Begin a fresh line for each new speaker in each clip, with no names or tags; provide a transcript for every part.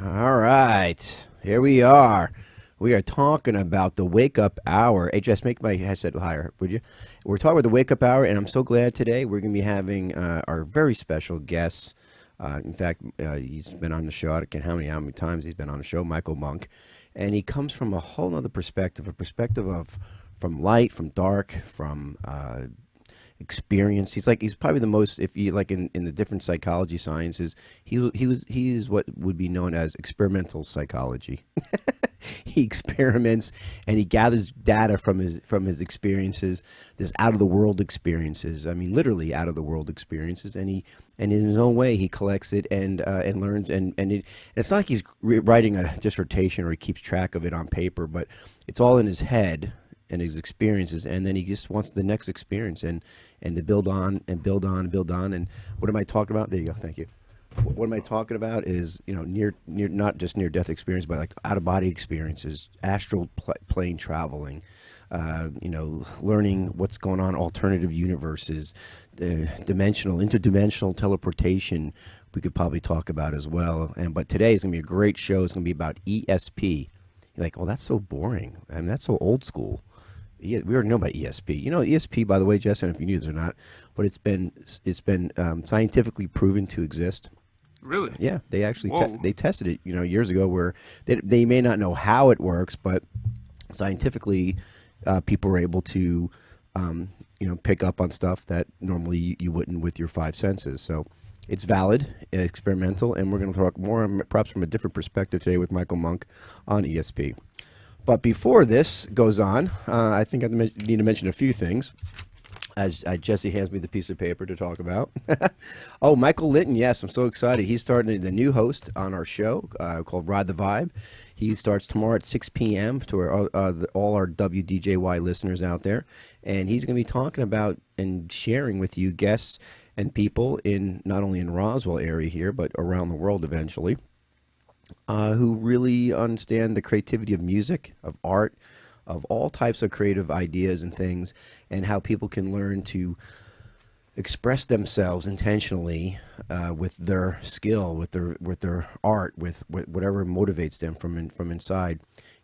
All right, here we are. We are talking about the wake up hour. Hey, Jess, make my headset higher, would you? We're talking about the wake up hour, and I'm so glad today we're going to be having our very special guest. In fact, he's been on the show. I don't care how many times he's been on the show, Michael Monk, and he comes from a whole other perspective, a perspective of from light, from dark, from experience. He's probably the most, if you like in the different psychology sciences, he is what would be known as experimental psychology. He experiments and he gathers data from his experiences, this out of the world experiences. I mean, literally out of the world experiences, and in his own way he collects it and learns and it's not like he's writing a dissertation or he keeps track of it on paper, but it's all in his head and his experiences, and then he just wants the next experience and to build on and build on and build on. And what am I talking about? There you go. Thank you. What am I talking about is, near not just near death experience, but like out of body experiences, astral plane traveling, learning what's going on, alternative universes, interdimensional teleportation. We could probably talk about as well. But today is going to be a great show. It's going to be about ESP. You're like, oh, that's so boring. I mean, that's so old school. We already know about ESP. You know ESP, by the way, Jess, and if you knew this or not, but it's been scientifically proven to exist.
Really?
Yeah, they actually they tested it, years ago, where they may not know how it works, but scientifically, people are able to, pick up on stuff that normally you wouldn't with your five senses. So it's valid, experimental, and we're going to talk more, perhaps from a different perspective today with Michael Monk on ESP. But before this goes on, I think I need to mention a few things. As Jesse hands me the piece of paper to talk about. Oh, Michael Linton, yes, I'm so excited. He's starting the new host on our show called Ride the Vibe. He starts tomorrow at 6 p.m. to all our WDJY listeners out there. And he's going to be talking about and sharing with you guests and people in not only in Roswell area here, but around the world eventually, who really understand the creativity of music, of art, of all types of creative ideas and things, and how people can learn to express themselves intentionally with their skill, with their art, with whatever motivates them from inside.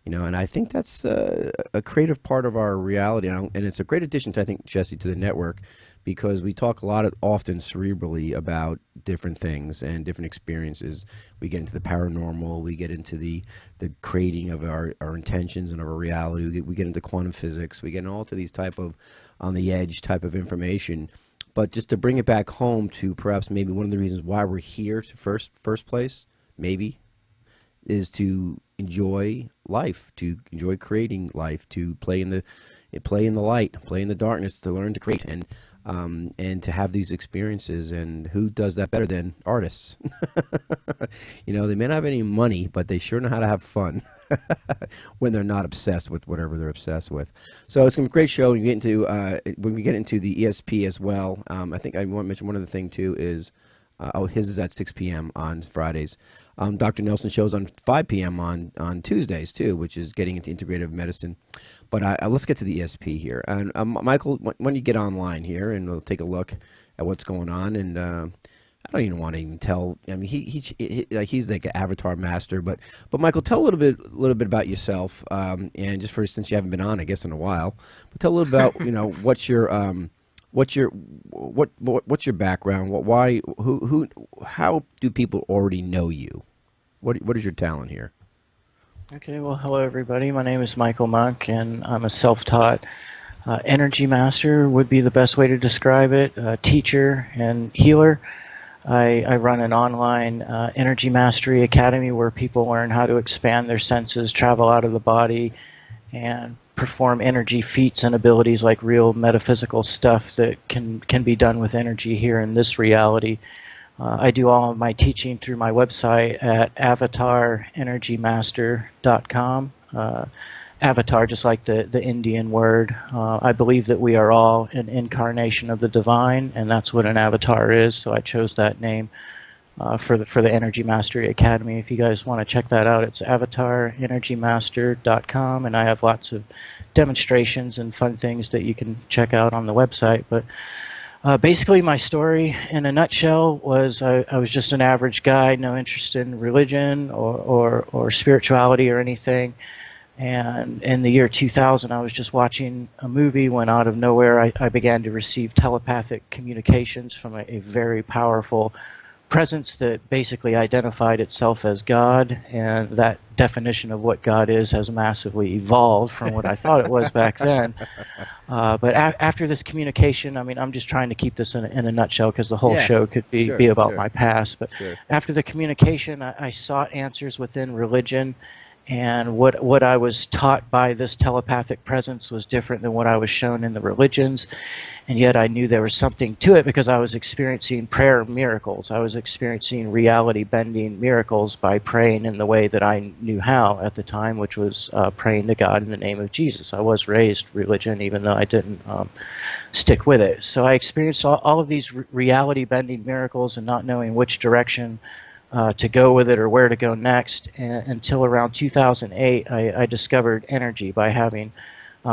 And I think that's a creative part of our reality, and it's a great addition to, I think, Jesse, to the network, because we talk often cerebrally about different things and different experiences. We get into the paranormal, we get into the creating of our intentions and of our reality. We get into quantum physics, we get into all to these type of on the edge type of information. But just to bring it back home to perhaps maybe one of the reasons why we're here to first place, maybe, is to enjoy life, to enjoy creating life, to play in the light, play in the darkness, to learn to create and to have these experiences. And who does that better than artists? They may not have any money, but they sure know how to have fun when they're not obsessed with whatever they're obsessed with. So it's gonna be a great show. When we get into the ESP as well, I think I want to mention one other thing too is. His is at 6 p.m. on Fridays. Dr. Nelson shows on 5 p.m. on Tuesdays, too, which is getting into integrative medicine. But let's get to the ESP here. And Michael, when you get online here, and we'll take a look at what's going on. And I don't even want to even tell. I mean, he's like an avatar master. But Michael, tell a little bit about yourself. And just since you haven't been on, I guess, in a while. But tell a little about, what's your background? Why? Who? How do people already know you? What is your talent here?
Okay, well, hello everybody. My name is Michael Monk, and I'm a self-taught energy master. Would be the best way to describe it. Teacher and healer. I run an online energy mastery academy where people learn how to expand their senses, travel out of the body, and perform energy feats and abilities, like real metaphysical stuff that can be done with energy here in this reality. I do all of my teaching through my website at avatarenergymaster.com. Avatar, just like the Indian word. I believe that we are all an incarnation of the divine, and that's what an avatar is, so I chose that name for the Energy Mastery Academy. If you guys want to check that out, it's avatarenergymaster.com, and I have lots of demonstrations and fun things that you can check out on the website. But Basically, my story in a nutshell was I was just an average guy, no interest in religion or spirituality or anything. And in the year 2000, I was just watching a movie when out of nowhere I began to receive telepathic communications from a very powerful presence that basically identified itself as God, and that definition of what God is has massively evolved from what I thought it was back then. But after this communication, I mean, I'm just trying to keep this in a nutshell because the whole
Yeah,
show could be
sure,
about
sure,
my past. But
sure.
after the communication, I sought answers within religion, and what I was taught by this telepathic presence was different than what I was shown in the religions, and yet I knew there was something to it because I was experiencing prayer miracles. I was experiencing reality-bending miracles by praying in the way that I knew how at the time, which was praying to God in the name of Jesus. I was raised religion, even though I didn't stick with it. So I experienced all of these reality-bending miracles and not knowing which direction to go with it or where to go next. And until around 2008, I discovered energy by having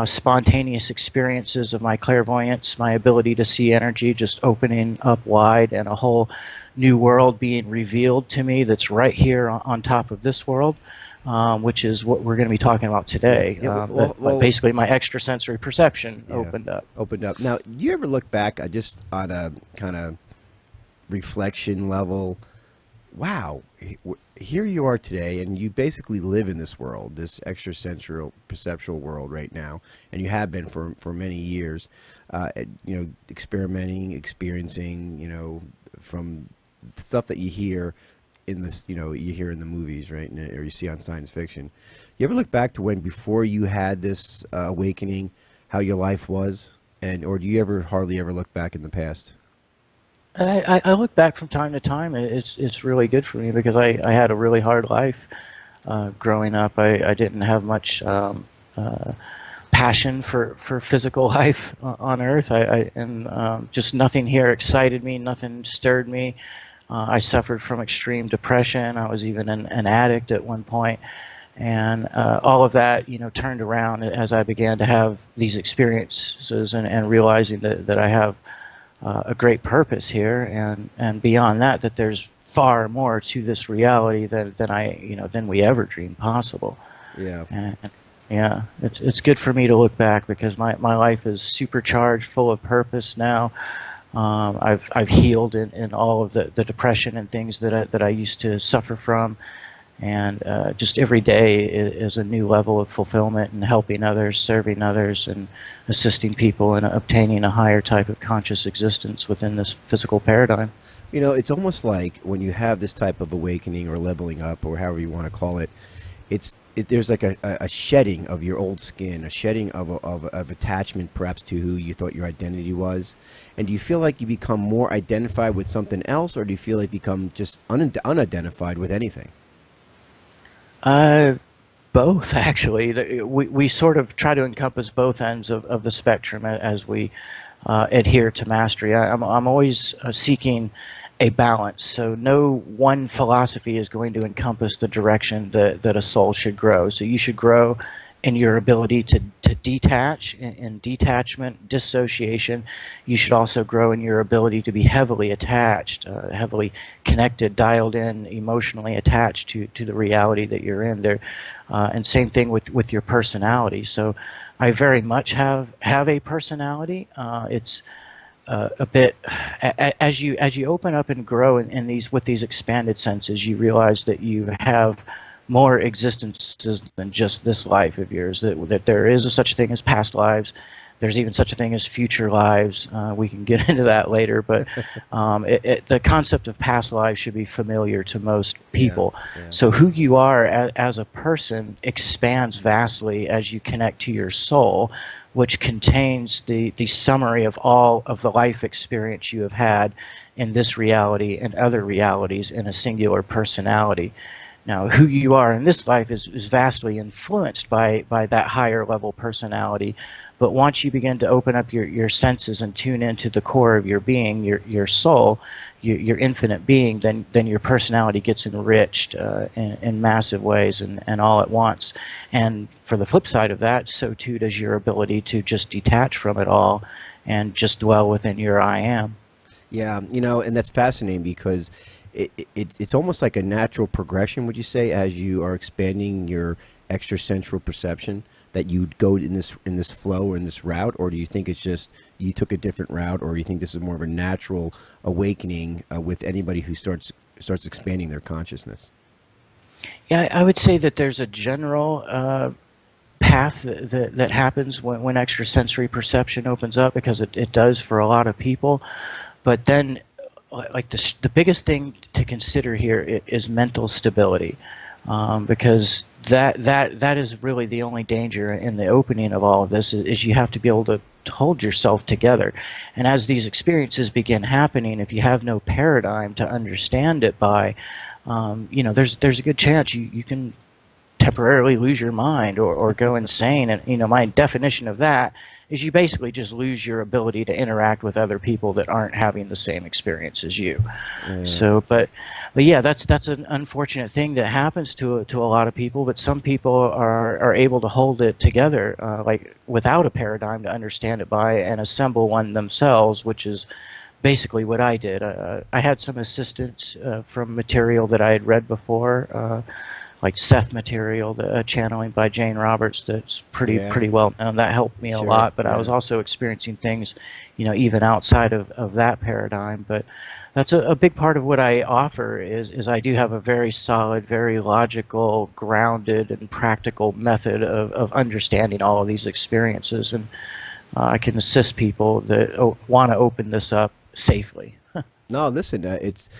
spontaneous experiences of my clairvoyance, my ability to see energy just opening up wide, and a whole new world being revealed to me that's right here on top of this world, which is what we're going to be talking about today.
Yeah, well,
Basically, my extrasensory perception
yeah,
opened up.
opened up. Now, do you ever look back just on a kind of reflection level? Wow, here you are today, and you basically live in this world, this extrasensory perceptual world right now, and you have been for many years, experimenting, experiencing, from stuff that you hear in this, you hear in the movies, right, or you see on science fiction. You ever look back to when before you had this awakening, how your life was, or do you ever hardly ever look back in the past?
I look back from time to time. It's really good for me because I had a really hard life growing up. I didn't have much passion for physical life on Earth. Just nothing here excited me. Nothing stirred me. I suffered from extreme depression. I was even an addict at one point, and all of that, turned around as I began to have these experiences and realizing that I have a great purpose here, and beyond that there's far more to this reality than we ever dreamed possible.
Yeah.
And yeah, it's good for me to look back because my life is supercharged, full of purpose now. I've healed in all of the depression and things that I used to suffer from, and just every day is a new level of fulfillment and helping others, serving others, and assisting people in obtaining a higher type of conscious existence within this physical paradigm.
It's almost like when you have this type of awakening or leveling up or however you want to call it, there's like a shedding of your old skin, a shedding of attachment perhaps to who you thought your identity was. And do you feel like you become more identified with something else, or do you feel like you become just unidentified with anything?
Both, actually. We sort of try to encompass both ends of the spectrum as we adhere to mastery. I'm always seeking a balance. So no one philosophy is going to encompass the direction that a soul should grow. So you should grow in your ability to detach, in detachment, dissociation. You should also grow in your ability to be heavily attached, heavily connected, dialed in, emotionally attached to the reality that you're in there. And same thing with your personality. So I very much have a personality. It's a bit as you open up and grow in these with these expanded senses, you realize that you have more existences than just this life of yours, that there is a such thing as past lives. There's even such a thing as future lives. We can get into that later, but the concept of past lives should be familiar to most people.
Yeah, yeah.
So who you are as a person expands vastly as you connect to your soul, which contains the summary of all of the life experience you have had in this reality and other realities in a singular personality. Now, who you are in this life is vastly influenced by that higher level personality. But once you begin to open up your senses and tune into the core of your being, your soul, your infinite being, then your personality gets enriched in massive ways and all at once. And for the flip side of that, so too does your ability to just detach from it all and just dwell within your I am.
Yeah, and that's fascinating because it's almost like a natural progression, would you say, as you are expanding your extrasensory perception, that you'd go in this flow or in this route, or do you think it's just you took a different route, or you think this is more of a natural awakening with anybody who starts expanding their consciousness?
Yeah, I would say that there's a general path that happens when extrasensory perception opens up, because it does for a lot of people. But then, like the biggest thing to consider here is mental stability, because that is really the only danger in the opening of all of this is you have to be able to hold yourself together. And as these experiences begin happening, if you have no paradigm to understand it by, there's a good chance you can temporarily lose your mind or go insane. And my definition of that is you basically just lose your ability to interact with other people that aren't having the same experience as you. So but yeah, that's an unfortunate thing that happens to a lot of people, but some people are able to hold it together, like without a paradigm to understand it by, and assemble one themselves, which is basically what I did. I had some assistance from material that I had read before, like Seth material, the channeling by Jane Roberts, that's pretty well known. That helped me a lot, but I was also experiencing things, even outside of that paradigm. But that's a big part of what I offer is I do have a very solid, very logical, grounded, and practical method of understanding all of these experiences, and I can assist people that want to open this up safely.
No, listen, it's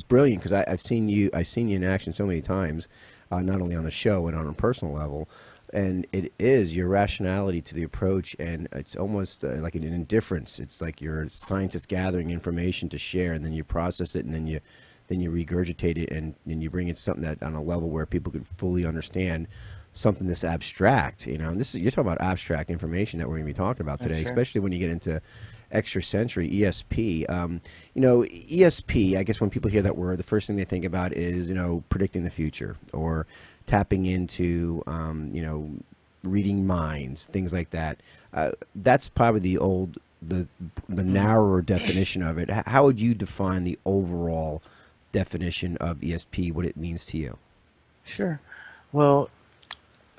brilliant because I've seen you in action so many times, not only on the show and on a personal level, and it is your rationality to the approach, and it's almost like an indifference. It's like you're a scientist gathering information to share, and then you process it, and then you regurgitate it, and you bring it something that on a level where people can fully understand something this abstract. And you're talking about abstract information that we're going to be talking about today, especially when you get into extrasensory ESP. ESP, I guess when people hear that word, the first thing they think about is, predicting the future, or tapping into, reading minds, things like that. That's probably the narrower definition of it. How would you define the overall definition of ESP, what it means to you?
Sure. Well,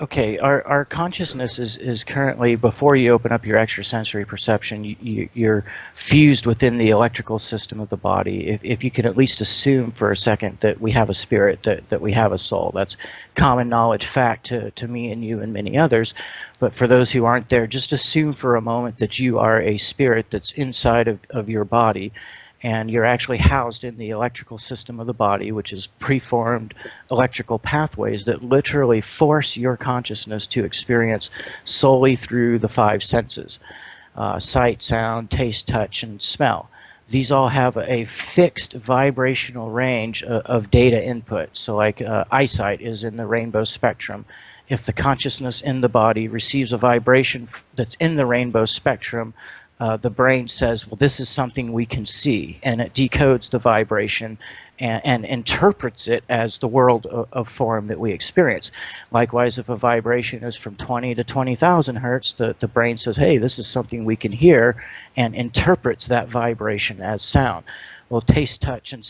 okay, our consciousness is currently, before you open up your extrasensory perception, you're fused within the electrical system of the body. If you can at least assume for a second that we have a spirit, that we have a soul. That's common knowledge fact to me and you and many others. But for those who aren't there, just assume for a moment that you are a spirit that's inside of your body, and you're actually housed in the electrical system of the body, which is preformed electrical pathways that literally force your consciousness to experience solely through the five senses: sight, sound, taste, touch, and smell. These all have a fixed vibrational range of data input. So like eyesight is in the rainbow spectrum. If the consciousness in the body receives a vibration that's in the rainbow spectrum, the brain says, well, this is something we can see, and it decodes the vibration and interprets it as the world of form that we experience. Likewise, if a vibration is from 20 to 20,000 hertz, the brain says, hey, this is something we can hear, and interprets that vibration as sound. Well, taste, touch, and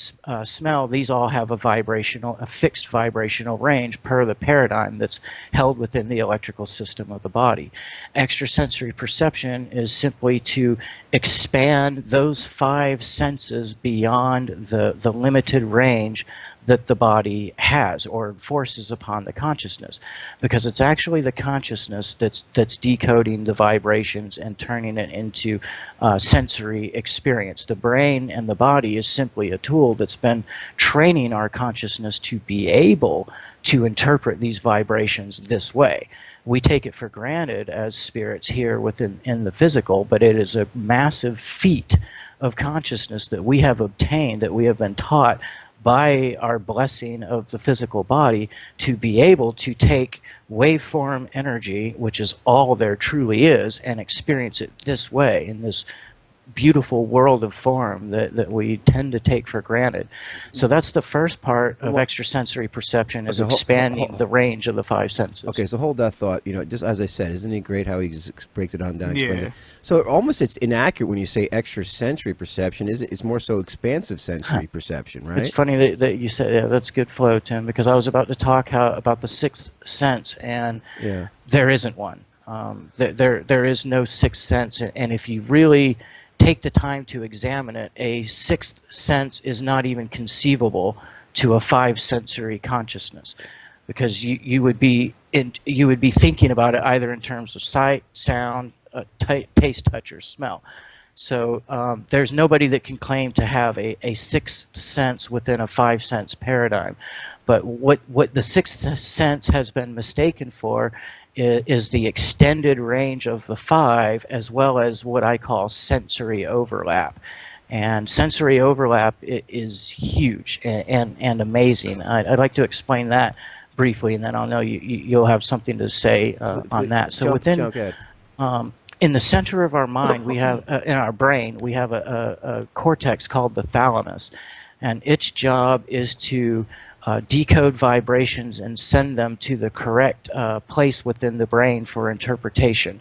smell, these all have a fixed vibrational range per the paradigm that's held within the electrical system of the body. Extrasensory perception is simply to expand those five senses beyond the limited range that the body has or forces upon the consciousness, because it's actually the consciousness that's decoding the vibrations and turning it into sensory experience. The brain and the body is simply a tool that's been training our consciousness to be able to interpret these vibrations this way. We take it for granted as spirits here in the physical, but it is a massive feat of consciousness that we have obtained, that we have been taught by our blessing of the physical body, to be able to take waveform energy, which is all there truly is, and experience it this way, in this beautiful world of form that we tend to take for granted. So that's the first part of
Well,
extrasensory perception, is
okay,
expanding the range of the five senses.
okay, so hold that thought. Just as I said, isn't it great how he just breaks it on down? Explains
Yeah.
it. So almost it's inaccurate when you say extrasensory perception. Is it? It's more so expansive sensory perception, right?
It's funny that you said, yeah, that's good flow, Tim, because I was about to talk about the sixth sense, and
Yeah.
there isn't one. There is no sixth sense, and if you really take the time to examine it, a sixth sense is not even conceivable to a five sensory consciousness, because you would be thinking about it either in terms of sight, sound, taste, touch, or smell. So there's nobody that can claim to have a sixth sense within a five sense paradigm. But what the sixth sense has been mistaken for is the extended range of the five, as well as what I call sensory overlap. And sensory overlap is huge and amazing. I'd like to explain that briefly, and then I'll know you'll have something to say on that. So within in the center of our mind, we have in our brain, we have a cortex called the thalamus, and its job is to decode vibrations and send them to the correct place within the brain for interpretation.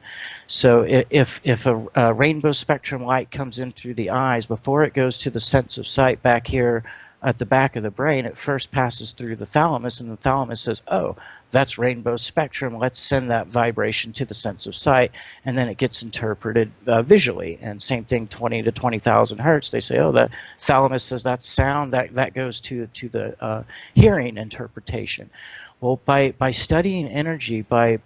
So if a rainbow spectrum light comes in through the eyes, before it goes to the sense of sight back here at the back of the brain, it first passes through the thalamus, and the thalamus says, oh, that's rainbow spectrum, let's send that vibration to the sense of sight, and then it gets interpreted visually. And same thing, 20 to 20,000 hertz, they say, oh, the thalamus says that's sound, that goes to the hearing interpretation. Well, by studying energy, by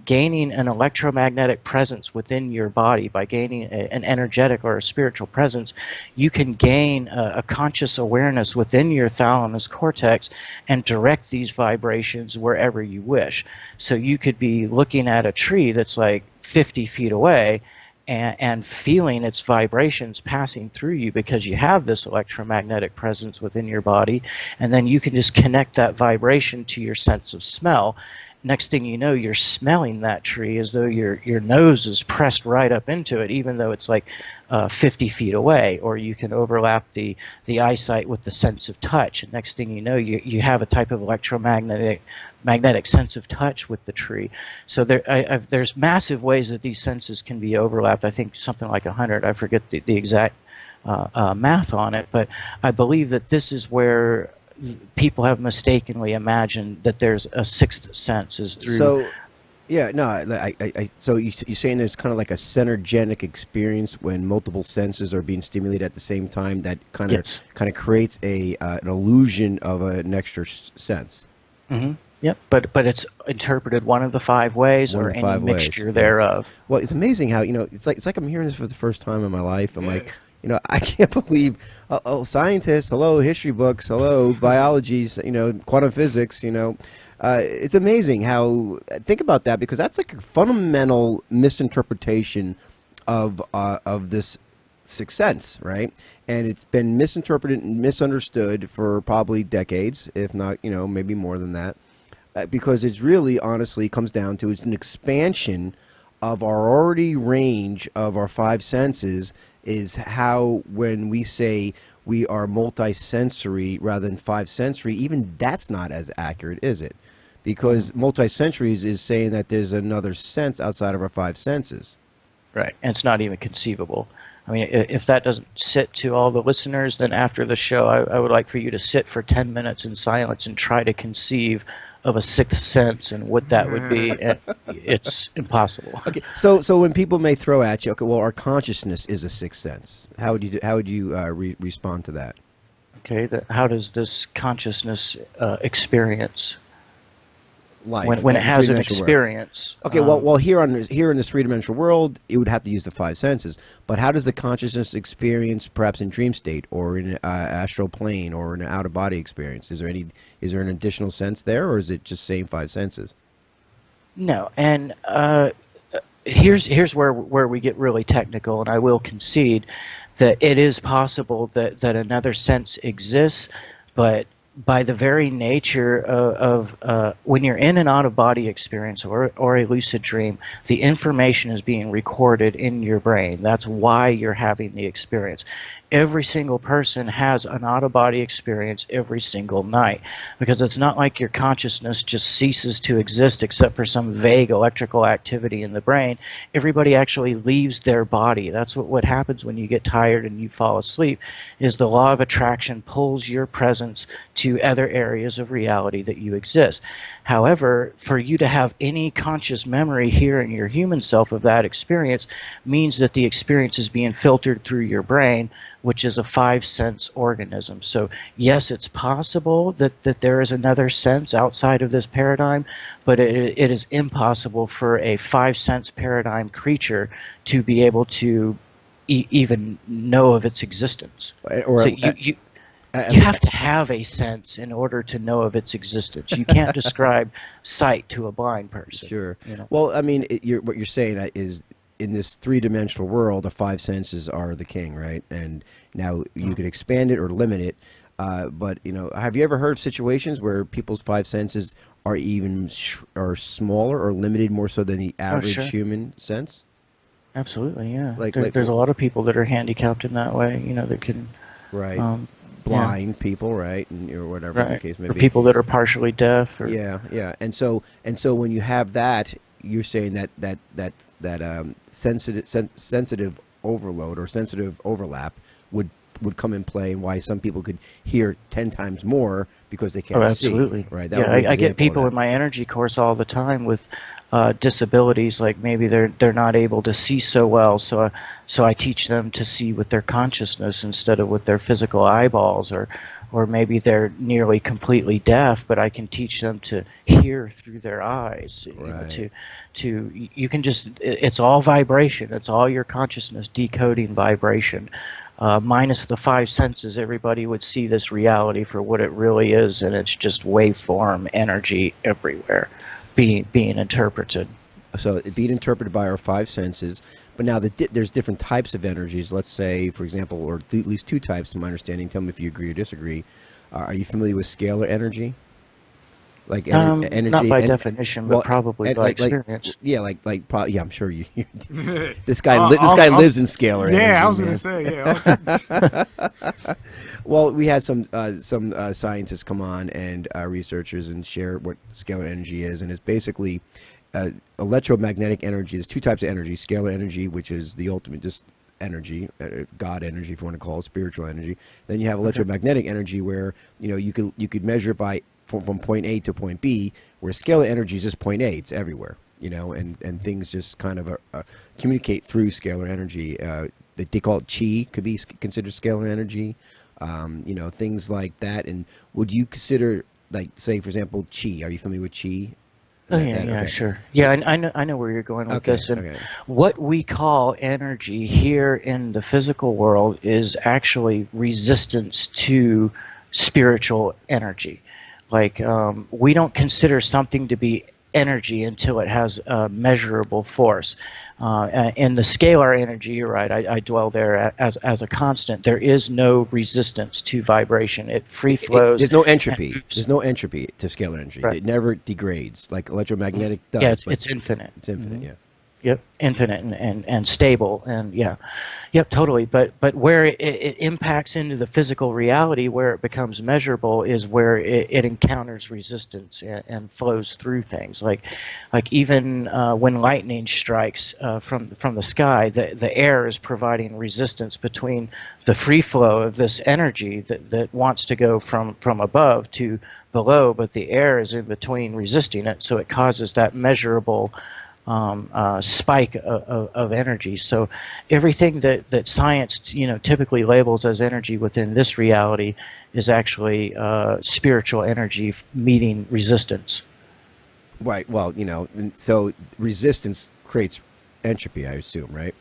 gaining an electromagnetic presence within your body, by gaining an energetic or a spiritual presence, you can gain a conscious awareness within your thalamus cortex and direct these vibrations wherever you wish. So you could be looking at a tree that's like 50 feet away, and feeling its vibrations passing through you because you have this electromagnetic presence within your body, and then you can just connect that vibration to your sense of smell. Next thing you know, you're smelling that tree as though your nose is pressed right up into it, even though it's like 50 feet away. Or you can overlap the eyesight with the sense of touch, and next thing you know, you have a type of electromagnetic sense of touch with the tree. So there's massive ways that these senses can be overlapped. I think something like 100. I forget the exact math on it, but I believe that this is where people have mistakenly imagined that there's a sixth sense is through.
So, yeah, no, so you're saying there's kind of like a synergenic experience when multiple senses are being stimulated at the same time that kind of creates an illusion of an extra sense.
Mm-hmm. Yep, but it's interpreted one of the five ways or any mixture thereof.
Well, it's amazing how it's like I'm hearing this for the first time in my life. I'm like, I can't believe scientists, hello, history books, hello, biology, quantum physics, it's amazing how, think about that, because that's like a fundamental misinterpretation of this sixth sense, right? And it's been misinterpreted and misunderstood for probably decades, if not, maybe more than that, because it's really, honestly, comes down to it's an expansion of our already range of our five senses. Is how when we say we are multisensory rather than five sensory, even that's not as accurate, is it? Because multisensory is saying that there's another sense outside of our five senses.
Right, and it's not even conceivable. I mean, if that doesn't sit to all the listeners, then after the show, I would like for you to sit for 10 minutes in silence and try to conceive of a sixth sense and what that would be. And it's impossible.
Okay, so when people may throw at you, okay, well, our consciousness is a sixth sense. How would you respond to that?
Okay, how does this consciousness experience
life
when it has an experience?
Okay, well, here in this three-dimensional world, it would have to use the five senses. But how does the consciousness experience, perhaps in dream state, or in astral plane, or in an out-of-body experience? Is there an additional sense there, or is it just same five senses?
No, and here's where we get really technical, and I will concede that it is possible that another sense exists, but by the very nature of when you're in an out-of-body experience or a lucid dream, the information is being recorded in your brain. That's why you're having the experience. Every single person has an out-of-body experience every single night, because it's not like your consciousness just ceases to exist except for some vague electrical activity in the brain. Everybody actually leaves their body. That's what happens when you get tired and you fall asleep, is the law of attraction pulls your presence to other areas of reality that you exist. However, for you to have any conscious memory here in your human self of that experience means that the experience is being filtered through your brain, which is a five-sense organism. So yes, it's possible that there is another sense outside of this paradigm, but it is impossible for a five-sense paradigm creature to be able to even know of its existence.
Or
So you have to have a sense in order to know of its existence. You can't describe sight to a blind person.
Sure.
You know?
Well, I mean, what you're saying is, in this three-dimensional world, the five senses are the king, right? And now you could expand it or limit it. But have you ever heard of situations where people's five senses are even are smaller or limited more so than the average
Sure.
human sense?
Absolutely, yeah.
Like
There's a lot of people that are handicapped in that way. That can
right.
yeah.
Blind people, right, and or whatever the
Right.
case may
Or
be.
people that are partially deaf. Or,
Yeah. And so when you have that, you're saying that sensitive overload or sensitive overlap would come in play, and why some people could hear 10 times more because they can't
absolutely.
see. Right.
Yeah, I get people in my energy course all the time with disabilities, like maybe they're not able to see so well, so I teach them to see with their consciousness instead of with their physical eyeballs, or maybe they're nearly completely deaf, but I can teach them to hear through their eyes.
Right.
You can just, it's all vibration. It's all your consciousness decoding vibration. Minus the five senses, everybody would see this reality for what it really is, and it's just waveform energy everywhere being interpreted.
So it being interpreted by our five senses, but now there's different types of energies. Let's say, for example, or at least two types, to my understanding. Tell me if you agree or disagree. Are you familiar with scalar energy? Like energy,
not by definition, but probably by experience.
Yeah, yeah, I'm sure you. This guy lives in scalar energy.
Yeah, I was going to say, yeah.
Well, we had some scientists come on and researchers and share what scalar energy is, and it's basically electromagnetic energy. There's two types of energy: scalar energy, which is the ultimate just energy, God energy, if you want to call it, spiritual energy. Then you have electromagnetic energy, where you could measure it by from point A to point B, where scalar energy is just point A. It's everywhere, and things just kind of communicate through scalar energy. They call it chi, could be considered scalar energy. Things like that. And would you consider, like, say, for example, chi? Are you familiar with chi?
Oh, yeah,
Okay.
sure. Yeah, I know where you're going with this. And what we call energy here in the physical world is actually resistance to spiritual energy. Like, we don't consider something to be energy until it has a measurable force. In the scalar energy, you're right, I dwell there as a constant. There is no resistance to vibration. It free flows.
There's no entropy. There's no entropy to scalar energy.
Right.
It never degrades like electromagnetic does.
Yeah, it's infinite.
It's infinite, yeah.
Yep, infinite and stable, and yep, totally. But where it impacts into the physical reality, where it becomes measurable, is where it encounters resistance and flows through things. Like even when lightning strikes from the sky, the air is providing resistance between the free flow of this energy that wants to go from above to below, but the air is in between resisting it, so it causes that measurable spike of energy. So everything that science typically labels as energy within this reality is actually spiritual energy meeting resistance.
Right. Well, so resistance creates entropy, I assume, right?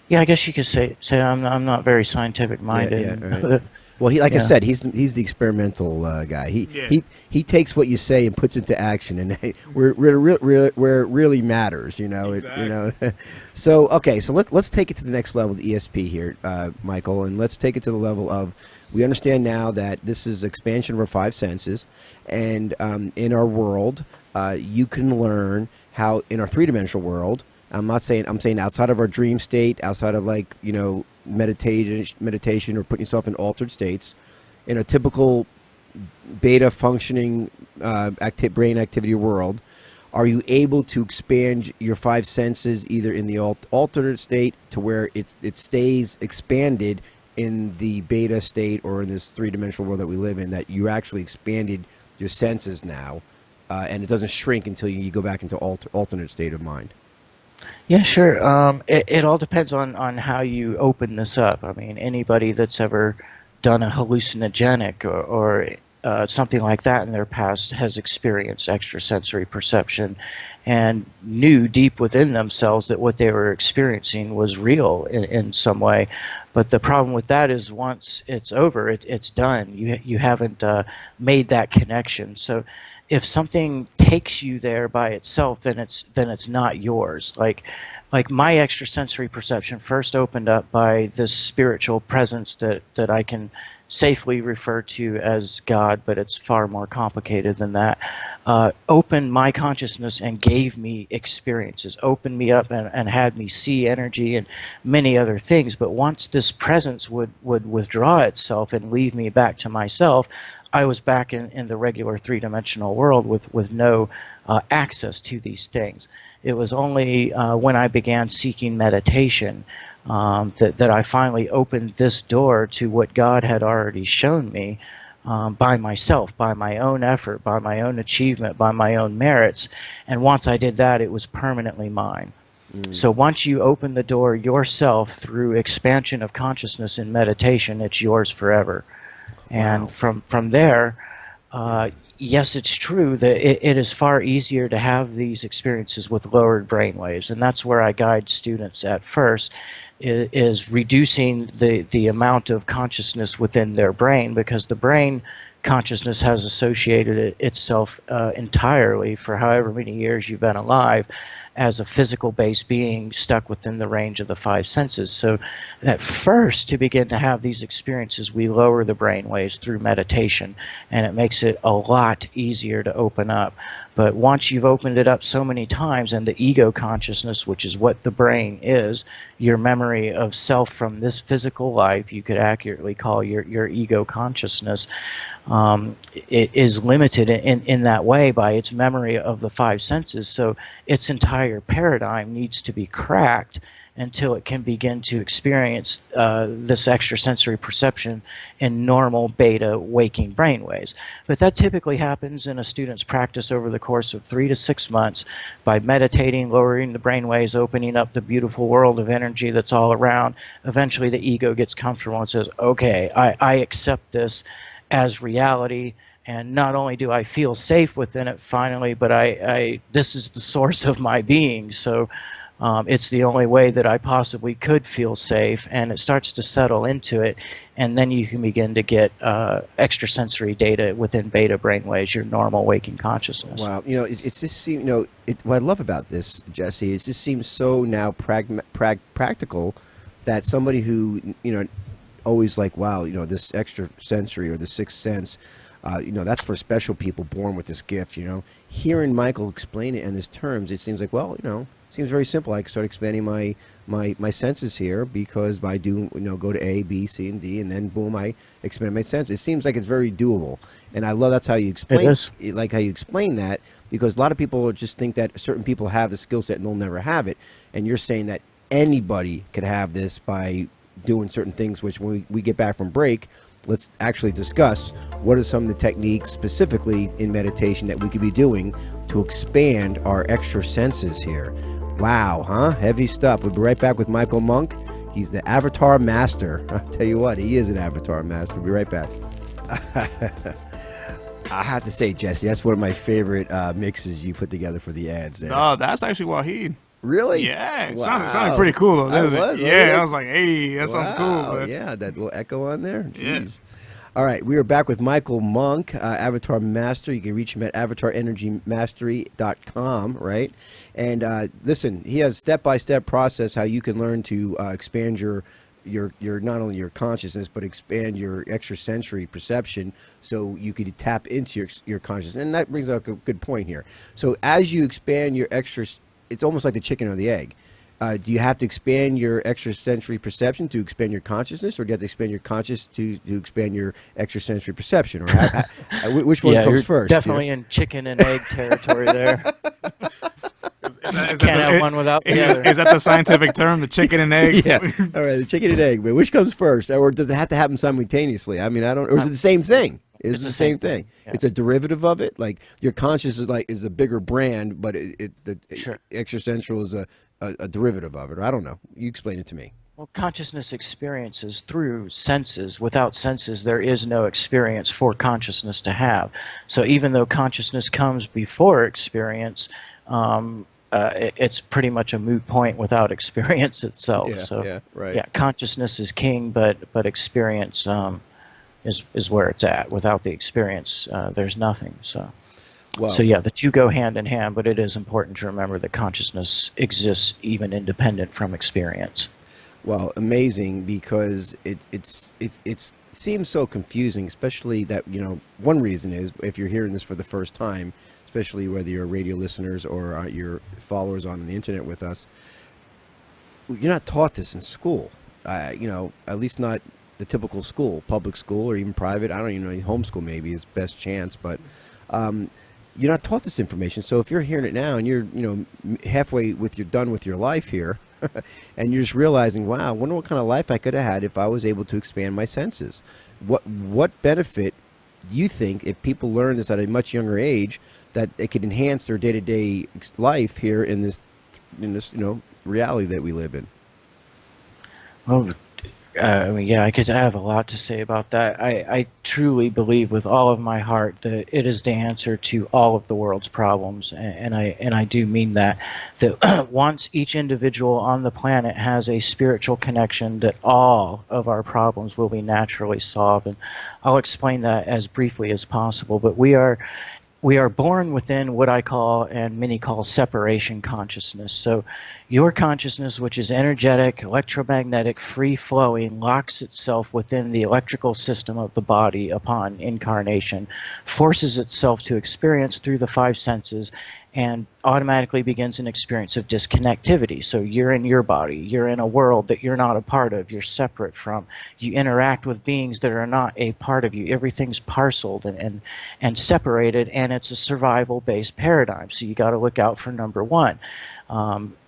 Yeah, I guess you could say I'm not very scientific minded.
Yeah, right. Well, he, like I
Yeah.
said, he's the experimental guy.
Yeah.
He takes what you say and puts it into action, and where it really matters, you know.
Exactly.
So okay, so let's take it to the next level of the ESP here, Michael, and let's take it to the level of we understand now that this is expansion of our five senses, and in our world, you can learn how in our three-dimensional world. I'm saying outside of our dream state, outside of like, you know, meditation or putting yourself in altered states, in a typical beta functioning brain activity world, are you able to expand your five senses either in the altered state to where it stays expanded in the beta state, or in this three-dimensional world that we live in, that you actually expanded your senses now, and it doesn't shrink until you go back into alternate state of mind?
Yeah, sure. It all depends on how you open this up. I mean, anybody that's ever done a hallucinogenic or something like that in their past has experienced extrasensory perception and knew deep within themselves that what they were experiencing was real in some way. But the problem with that is once it's over, it's done. You haven't made that connection. So if something takes you there by itself, then it's not yours. Like my extrasensory perception first opened up by this spiritual presence that I can safely refer to as God, but it's far more complicated than that. Opened my consciousness and gave me experiences, opened me up and had me see energy and many other things. But once this presence would withdraw itself and leave me back to myself, I was back in the regular three-dimensional world with no access to these things. It was only when I began seeking meditation that I finally opened this door to what God had already shown me by myself, by my own effort, by my own achievement, by my own merits. And once I did that, it was permanently mine. So once you open the door yourself through expansion of consciousness in meditation, it's yours forever. And
Wow.
from there, yes, it's true that it is far easier to have these experiences with lowered brain waves, and that's where I guide students at first, is reducing the amount of consciousness within their brain, because the brain consciousness has associated itself entirely for however many years you've been alive as a physical-based being stuck within the range of the five senses. So at first, to begin to have these experiences, we lower the brain waves through meditation, and it makes it a lot easier to open up. But once you've opened it up so many times, and the ego consciousness, which is what the brain is, your memory of self from this physical life, you could accurately call your ego consciousness, it is limited in that way by its memory of the five senses. So its entire paradigm needs to be cracked until it can begin to experience this extrasensory perception in normal beta waking brainwaves. But that typically happens in a student's practice over the course of 3 to 6 months by meditating, lowering the brainwaves, opening up the beautiful world of energy that's all around. Eventually the ego gets comfortable and says, okay, I accept this as reality, and not only do I feel safe within it finally, but I this is the source of my being, so it's the only way that I possibly could feel safe, and it starts to settle into it, and then you can begin to get extrasensory data within beta brainwaves, your normal waking consciousness.
Wow, you know, it's just what I love about this, Jesse, it just seems so now practical that somebody who, you know, always like, wow, you know, this extra sensory or the sixth sense, you know, that's for special people born with this gift, you know. Hearing Michael explain it in these terms, it seems like, well, you know, it seems very simple. I can start expanding my senses here, because by doing, you know, go to A, B, C, and D, and then boom, I expand my senses. It seems like it's very doable, and I love that's how you explain it, like how you explain that, because a lot of people just think that certain people have the skill set and they'll never have it, and you're saying that anybody could have this by doing certain things, which when we get back from break, let's actually discuss what are some of the techniques specifically in meditation that we could be doing to expand our extra senses here. Wow, huh? Heavy stuff. We'll be right back with Michael Monk. He's the Avatar Master. I'll tell you what, he is an Avatar Master. We'll be right back. I have to say, Jesse, that's one of my favorite mixes you put together for the ads there.
No, that's actually Wahid.
Really?
Yeah, it
Wow.
sounded pretty cool though.
I was,
yeah,
wasn't
I
it?
was like, hey, that sounds cool.
Wow,
But
yeah, that little echo on there. Jeez. All right, we are back with Michael Monk, Avatar Master. You can reach him at avatarenergymastery.com, right? And listen, he has step-by-step process how you can learn to expand your not only your consciousness but expand your extrasensory perception, so you could tap into your consciousness. And that brings up a good point here. So as you expand your it's almost like the chicken or the egg. Do you have to expand your extrasensory perception to expand your consciousness, or do you have to expand your conscious to expand your extrasensory perception, or which one comes
you're
first?
Definitely in chicken and egg territory there. Can't have one without the other.
Is that the scientific term, the chicken and egg?
Yeah. All right, the chicken and egg. But which comes first, or does it have to happen simultaneously? I mean, I don't. Or is it the same thing? It's the same thing. Yeah. It's a derivative of it. Like your conscious is a bigger brand, but extrasensorial is a derivative of it. Or I don't know. You explain it to me.
Well, consciousness experiences through senses. Without senses, there is no experience for consciousness to have. So even though consciousness comes before experience, it's pretty much a moot point without experience itself. Consciousness is king, but experience is where it's at. Without the experience, there's nothing. So the two go hand in hand, but it is important to remember that consciousness exists even independent from experience.
Well, amazing, because it seems so confusing, especially that, one reason is if you're hearing this for the first time, especially whether you're radio listeners or your followers on the internet with us, you're not taught this in school, at least not the typical school, public school or even private. I don't even know, homeschool maybe is best chance, but you're not taught this information. So if you're hearing it now and you're halfway done with your life here, and you're just realizing, wow, I wonder what kind of life I could have had if I was able to expand my senses. What benefit do you think, if people learn this at a much younger age, that it could enhance their day-to-day life here in this reality that we live in?
Well, I could have a lot to say about that. I truly believe with all of my heart that it is the answer to all of the world's problems, and I do mean that. That once each individual on the planet has a spiritual connection, that all of our problems will be naturally solved. And I'll explain that as briefly as possible. But we are born within what I call, and many call, separation consciousness. So your consciousness, which is energetic, electromagnetic, free-flowing, locks itself within the electrical system of the body upon incarnation, forces itself to experience through the five senses, and automatically begins an experience of disconnectivity. So you're in your body, you're in a world that you're not a part of, you're separate from, you interact with beings that are not a part of you, everything's parceled and separated, and it's a survival-based paradigm. So you got to look out for number one.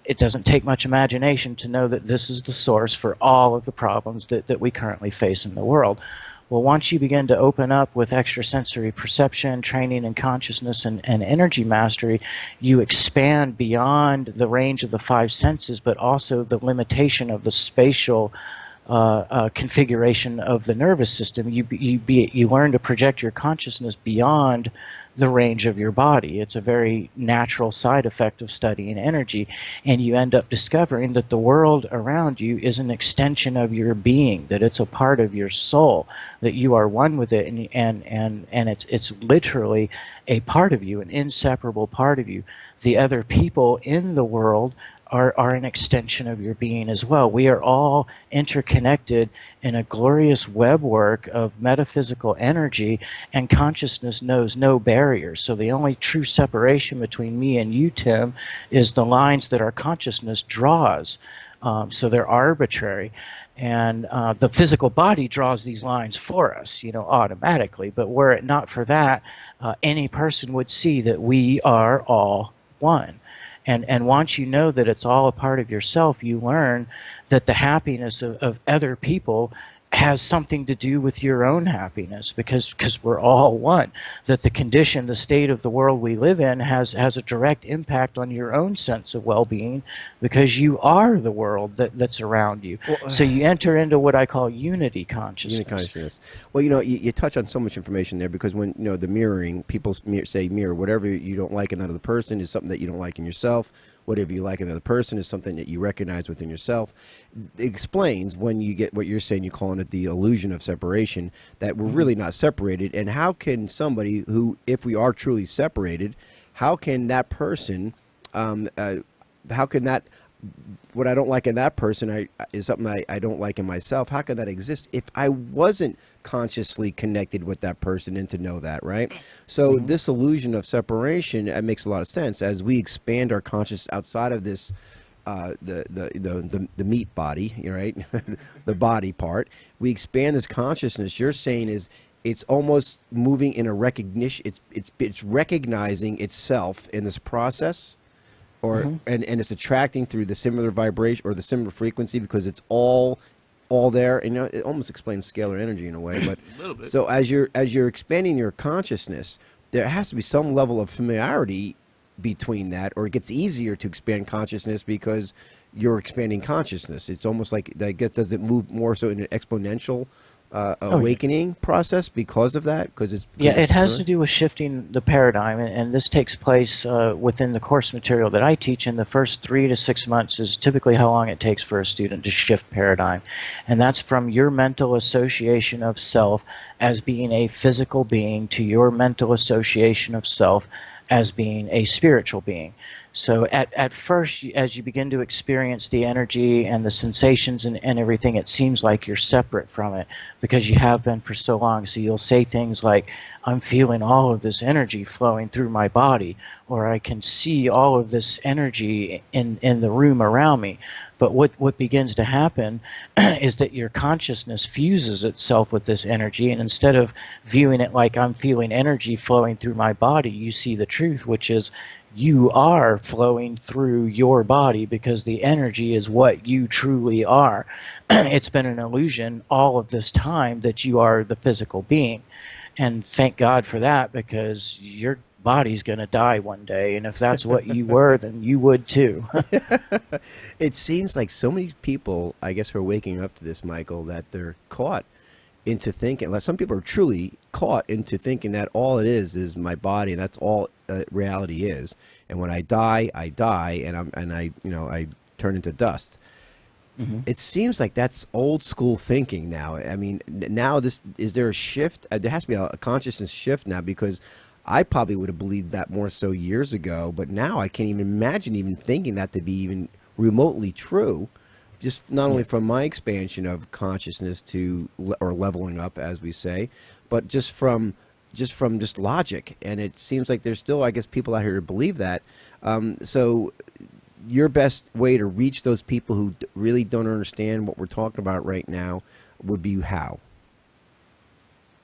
It doesn't take much imagination to know that this is the source for all of the problems that we currently face in the world. Well, once you begin to open up with extrasensory perception, training in consciousness, and energy mastery, you expand beyond the range of the five senses, but also the limitation of the spatial configuration of the nervous system. You learn to project your consciousness beyond the range of your body. It's a very natural side effect of studying energy, and you end up discovering that the world around you is an extension of your being, that it's a part of your soul, that you are one with it, and it's literally a part of you, an inseparable part of you. The other people in the world are an extension of your being as well. We are all interconnected in a glorious webwork of metaphysical energy, and consciousness knows no barriers. So the only true separation between me and you, Tim, is the lines that our consciousness draws. So they're arbitrary, and the physical body draws these lines for us, automatically. But were it not for that, any person would see that we are all one. And once you know that it's all a part of yourself, you learn that the happiness of other people has something to do with your own happiness, because we're all one. That the condition, the state of the world we live in has a direct impact on your own sense of well-being, because you are the world that's around you. Well, so you enter into what I call unity consciousness. Unity consciousness.
Well, you touch on so much information there, because when the mirroring, people say mirror whatever you don't like in another person is something that you don't like in yourself. whatever you like in another person is something that you recognize within yourself. It explains when you get what you're saying, you're calling it the illusion of separation, that we're really not separated. And how can somebody who, if we are truly separated, how can that person, how can that, what I don't like in that person is something I don't like in myself. How can that exist if I wasn't consciously connected with that person and to know that, right? So this illusion of separation, it makes a lot of sense as we expand our consciousness outside of this, the meat body, right? The body part. We expand this consciousness. You're saying is it's almost moving in a recognition. It's recognizing itself in this process. Or and it's attracting through the similar vibration or the similar frequency because it's all there. And, you know, it almost explains scalar energy in a way. But
A little bit.
so as you're expanding your consciousness, there has to be some level of familiarity between that, or it gets easier to expand consciousness because you're expanding consciousness. It's almost like, I guess, does it move more so in an exponential awakening process because of that? Because it's
it has to do with shifting the paradigm, and this takes place within the course material that I teach. In the first 3 to 6 months is typically how long it takes for a student to shift paradigm, and that's from your mental association of self as being a physical being to your mental association of self as being a spiritual being. So at first, as you begin to experience the energy and the sensations and everything, it seems like you're separate from it because you have been for so long. So you'll say things like, I'm feeling all of this energy flowing through my body, or I can see all of this energy in the room around me. But what begins to happen is that your consciousness fuses itself with this energy, and instead of viewing it like I'm feeling energy flowing through my body, you see the truth, which is you are flowing through your body because the energy is what you truly are. It's been an illusion all of this time that you are the physical being. And thank God for that, because your body's going to die one day. And if that's what you were, then you would too.
It seems like so many people, I guess, are waking up to this, Michael, that they're caught into thinking, like some people are truly caught into thinking that all it is my body, and that's all reality is. And when I die, and I turn into dust. It seems like that's old school thinking now. I mean, now is there a shift? There has to be a consciousness shift now, because I probably would have believed that more so years ago, but now I can't even imagine even thinking that to be even remotely true. Just not only from my expansion of consciousness or leveling up, as we say, but just from logic. And it seems like there's still, I guess, people out here who believe that. So your best way to reach those people who really don't understand what we're talking about right now would be how?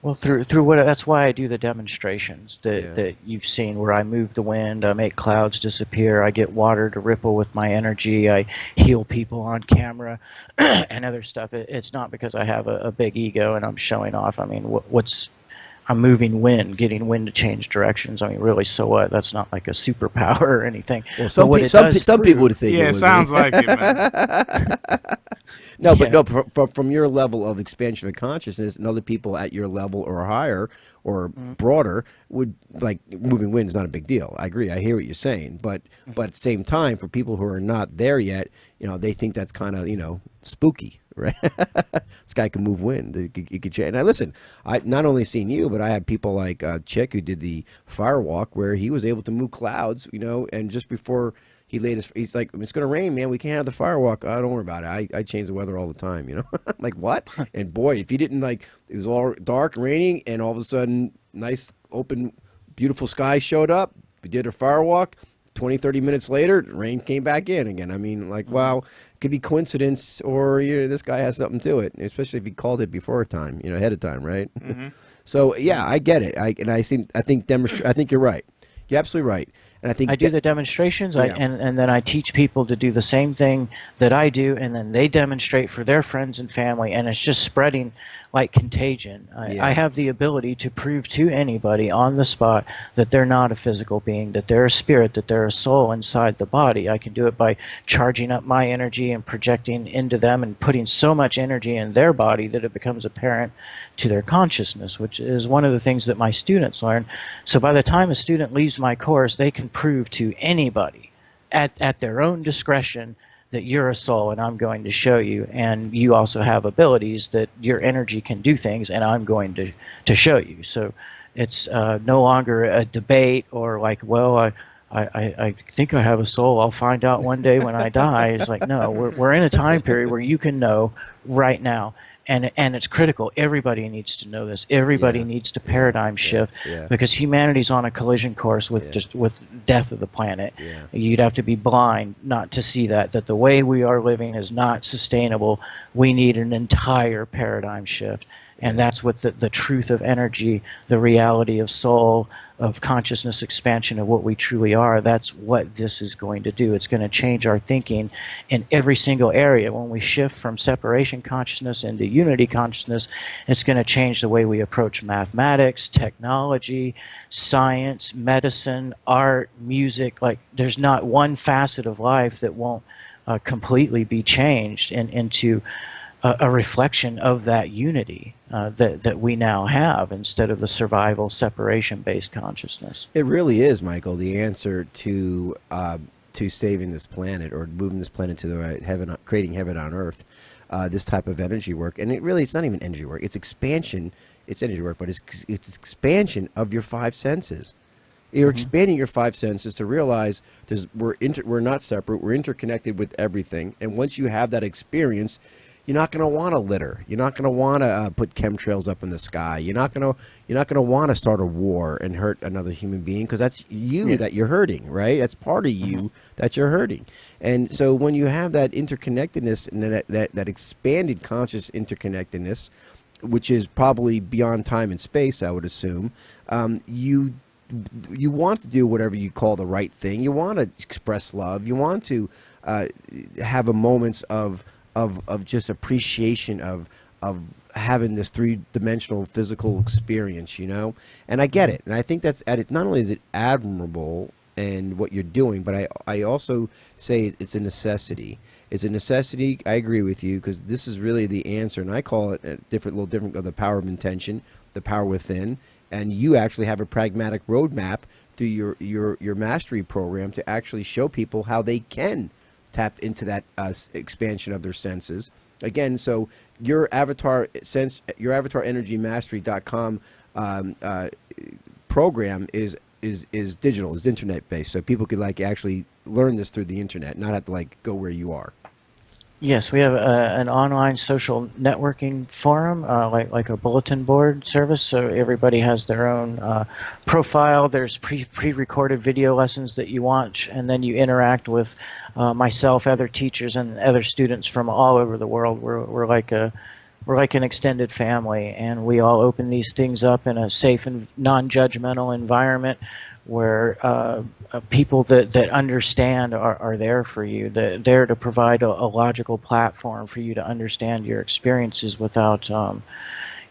Well, through that's why I do the demonstrations that you've seen, where I move the wind, I make clouds disappear, I get water to ripple with my energy, I heal people on camera, and other stuff. It's not because I have a big ego and I'm showing off. I mean, I'm moving wind, getting wind to change directions. I mean, really, so what? That's not like a superpower or anything.
Well, some people would think.
Yeah, it sounds like it, man.
No, but no. From your level of expansion of consciousness, and other people at your level or higher or broader would, like, moving wind is not a big deal. I agree. I hear what you're saying, but at the same time, for people who are not there yet, they think that's kind of spooky. Right, this guy can move wind. He could change. And I listen. I not only seen you, but I had people like Chick, who did the fire walk, where he was able to move clouds. And just before he laid he's like, "It's going to rain, man. We can't have the fire walk." Oh, don't worry about it. I change the weather all the time. I'm like, what? And boy, if he didn't, like, it was all dark, raining, and all of a sudden, nice, open, beautiful sky showed up. We did a fire walk. 20, 30 minutes later, rain came back in again. I mean, like, wow, it could be coincidence, or this guy has something to it, especially if he called it before time, ahead of time, right? So yeah, I get it. I think you're right. You're absolutely right. And I think
I do the demonstrations, and then I teach people to do the same thing that I do, and then they demonstrate for their friends and family, and it's just spreading like contagion. I have the ability to prove to anybody on the spot that they're not a physical being, that they're a spirit, that they're a soul inside the body. I can do it by charging up my energy and projecting into them and putting so much energy in their body that it becomes apparent to their consciousness, which is one of the things that my students learn. So by the time a student leaves my course, they can prove to anybody at their own discretion that you're a soul and I'm going to show you, and you also have abilities that your energy can do things and I'm going to show you. So it's no longer a debate or like, well, I think I have a soul. I'll find out one day when I die. It's like, no, we're in a time period where you can know right now. And it's critical. Everybody needs to know this. Everybody needs to paradigm shift because humanity's on a collision course with just with death of the planet. You'd have to be blind not to see that the way we are living is not sustainable. We need an entire paradigm shift. And that's what the truth of energy, the reality of soul, of consciousness expansion of what we truly are, that's what this is going to do. It's going to change our thinking in every single area. When we shift from separation consciousness into unity consciousness, it's going to change the way we approach mathematics, technology, science, medicine, art, music. Like, there's not one facet of life that won't completely be changed into a reflection of that unity that we now have instead of the survival separation-based consciousness.
It really is, Michael, the answer to saving this planet or moving this planet to the right heaven, creating heaven on earth. This type of energy work, and it's not even energy work; it's expansion. It's energy work, but it's expansion of your five senses. You're expanding your five senses to realize we're not separate. We're interconnected with everything, and once you have that experience, you're not going to want to litter. You're not going to want to put chemtrails up in the sky. You're not going to want to start a war and hurt another human being, because that's you that you're hurting, right? That's part of you that you're hurting. And so when you have that interconnectedness and that expanded conscious interconnectedness, which is probably beyond time and space, I would assume, you want to do whatever you call the right thing. You want to express love. You want to have a moments of just appreciation of having this three-dimensional physical experience, you know? And I get it. And I think that's not only is it admirable and what you're doing, but I also say it's a necessity. It's a necessity. I agree with you, because this is really the answer. And I call it a little different of the power of intention, the power within. And you actually have a pragmatic roadmap through your mastery program to actually show people how they can tap into that expansion of their senses. Again, so your avatar energymastery.com program is digital, is internet based, so people could like actually learn this through the internet, not have to like go where you are.
Yes, we have an online social networking forum, like a bulletin board service, so everybody has their own profile. There's pre-recorded video lessons that you watch, and then you interact with myself, other teachers, and other students from all over the world. We're like an extended family, and we all open these things up in a safe and non-judgmental environment where people that understand are there for you. They're there to provide a logical platform for you to understand your experiences without,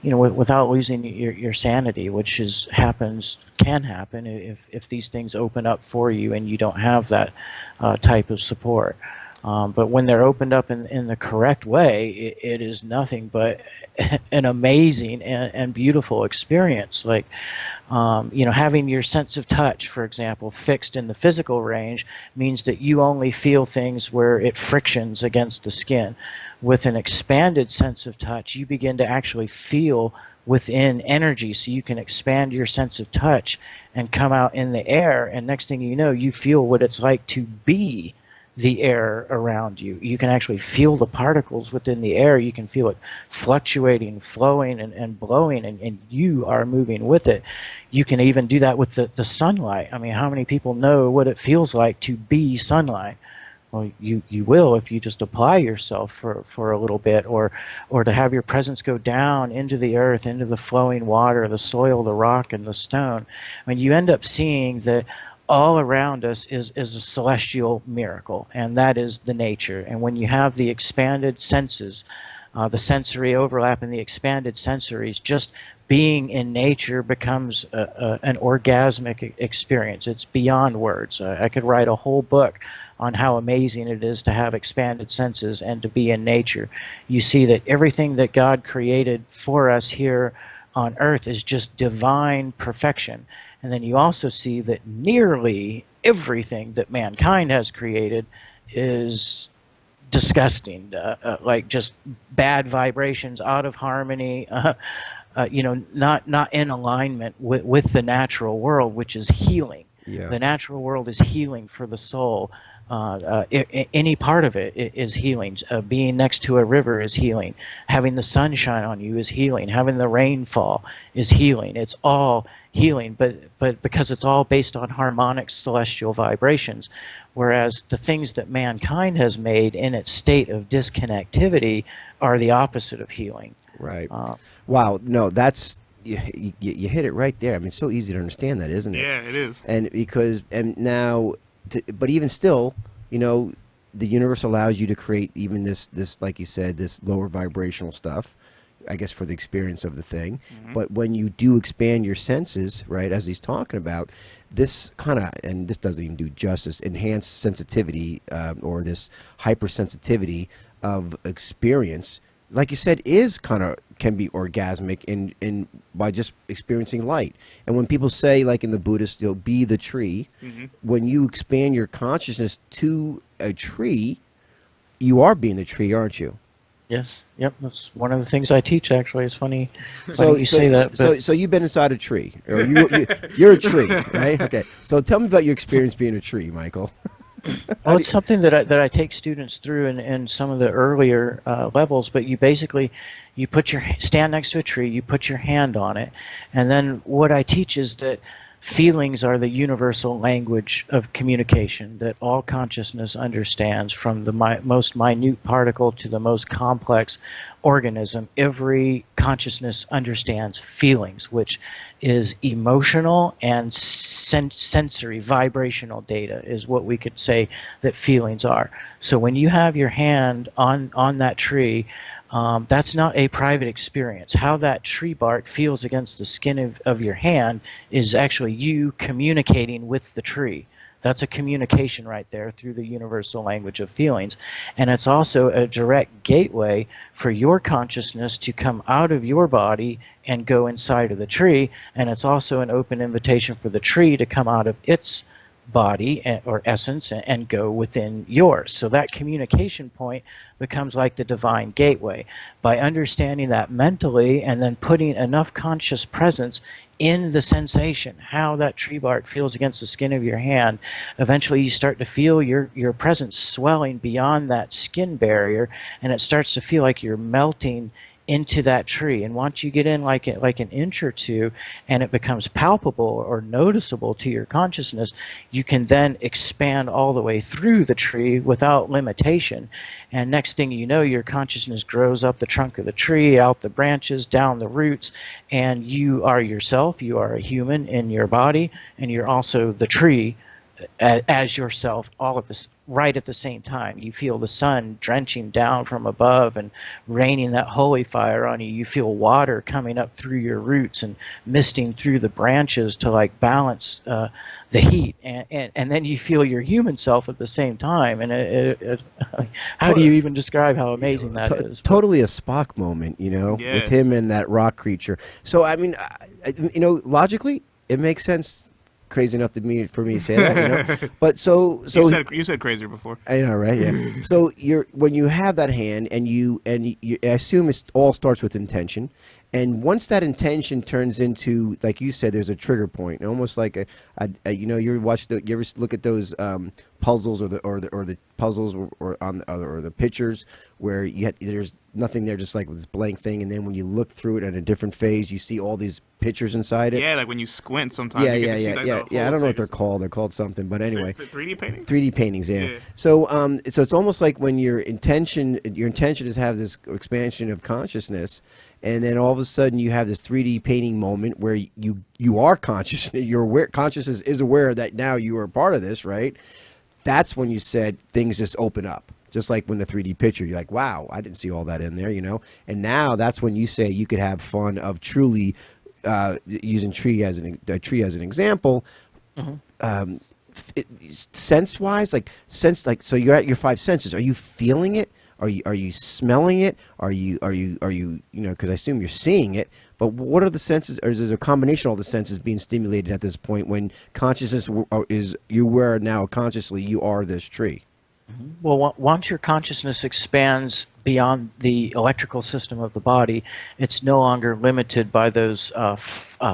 without losing your sanity, which can happen if these things open up for you and you don't have that type of support. But when they're opened up in the correct way, it is nothing but an amazing and beautiful experience. Like, having your sense of touch, for example, fixed in the physical range means that you only feel things where it frictions against the skin. With an expanded sense of touch, you begin to actually feel within energy, so you can expand your sense of touch and come out in the air, and next thing you know, you feel what it's like to be the air around you. You can actually feel the particles within the air. You can feel it fluctuating, flowing, and blowing, and you are moving with it. You can even do that with the sunlight. I mean, how many people know what it feels like to be sunlight? Well, you will if you just apply yourself for a little bit, or to have your presence go down into the earth, into the flowing water, the soil, the rock, and the stone. I mean, you end up seeing that all around us is a celestial miracle, and that is the nature. And when you have the expanded senses, the sensory overlap and the expanded sensories, just being in nature becomes an orgasmic experience. It's beyond words. I could write a whole book on how amazing it is to have expanded senses and to be in nature. You see that everything that God created for us here on earth is just divine perfection. And then you also see that nearly everything that mankind has created is disgusting, like just bad vibrations, out of harmony, not in alignment with the natural world, which is healing.
Yeah.
The natural world is healing for the soul. Any part of it is healing. Being next to a river is healing. Having the sun shine on you is healing. Having the rain fall is healing. It's all healing, but because it's all based on harmonic celestial vibrations, whereas the things that mankind has made in its state of disconnectivity are the opposite of healing.
Right. Wow. No, that's you hit it right there. I mean, it's so easy to understand that, isn't it?
Yeah, it is.
And now, but even still, the universe allows you to create even this, like you said, this lower vibrational stuff, I guess, for the experience of the thing.
Mm-hmm.
But when you do expand your senses, right, as he's talking about, this kind of, and this doesn't even do justice, enhanced sensitivity, or this hypersensitivity of experience, like you said, is can be orgasmic in by just experiencing light. And when people say, like in the Buddhist, be the tree,
Mm-hmm.
when you expand your consciousness to a tree, you are being the tree, aren't you?
Yes. Yep. That's one of the things I teach. Actually, it's funny.
So
you say that. But
so you've been inside a tree, or you're a tree, right? Okay. So tell me about your experience being a tree, Michael.
well, it's something that I take students through in some of the earlier levels. But you basically stand next to a tree, you put your hand on it, and then what I teach is that feelings are the universal language of communication that all consciousness understands, from the most minute particle to the most complex organism. Every consciousness understands feelings, which is emotional and sensory, vibrational data is what we could say that feelings are. So when you have your hand on that tree, that's not a private experience. How that tree bark feels against the skin of your hand is actually you communicating with the tree. That's a communication right there through the universal language of feelings. And it's also a direct gateway for your consciousness to come out of your body and go inside of the tree. And it's also an open invitation for the tree to come out of its body or essence and go within yours. So that communication point becomes like the divine gateway. By understanding that mentally and then putting enough conscious presence in the sensation, how that tree bark feels against the skin of your hand, eventually you start to feel your presence swelling beyond that skin barrier, and it starts to feel like you're melting into that tree. And once you get in like an inch or two and it becomes palpable or noticeable to your consciousness, you can then expand all the way through the tree without limitation. And next thing you know, your consciousness grows up the trunk of the tree, out the branches, down the roots, and you are yourself. You are a human in your body, and you're also the tree as yourself, all of this right at the same time. You feel the sun drenching down from above and raining that holy fire on you. You feel water coming up through your roots and misting through the branches to like balance the heat, and then you feel your human self at the same time. And how do you even describe how amazing that is?
Totally a Spock moment,
Yeah.
with him and that rock creature. So I mean, logically, it makes sense. Crazy enough for me to say that, But so
you said crazier before.
I know, right? Yeah. So when you have that hand, and you I assume it all starts with intention, and once that intention turns into, like you said, there's a trigger point, almost like you ever look at those puzzles or the puzzles or the pictures where there's nothing there, just like this blank thing, and then when you look through it in a different phase, you see all these pictures inside it.
Yeah, like when you squint sometimes. You get to see, like, the
I
whole
don't know what
thing.
they're called. They're called something, but anyway.
3D paintings?
3D paintings, yeah.
Yeah.
So it's almost like when your intention is to have this expansion of consciousness, and then all of a sudden you have this 3D painting moment where you are conscious. You're aware. Consciousness is aware that now you are a part of this, right? That's when you said things just open up. Just like when the 3D picture, you're like, wow, I didn't see all that in there, And now that's when you say you could have fun of truly using tree as an example.
Mm-hmm.
Sense-wise, so you're at your five senses. Are you feeling it? Are you smelling it? Are you because I assume you're seeing it, but what are the senses, or is there a combination of all the senses being stimulated at this point when consciousness is you were now consciously you are this tree?
Well, once your consciousness expands beyond the electrical system of the body, it's no longer limited by those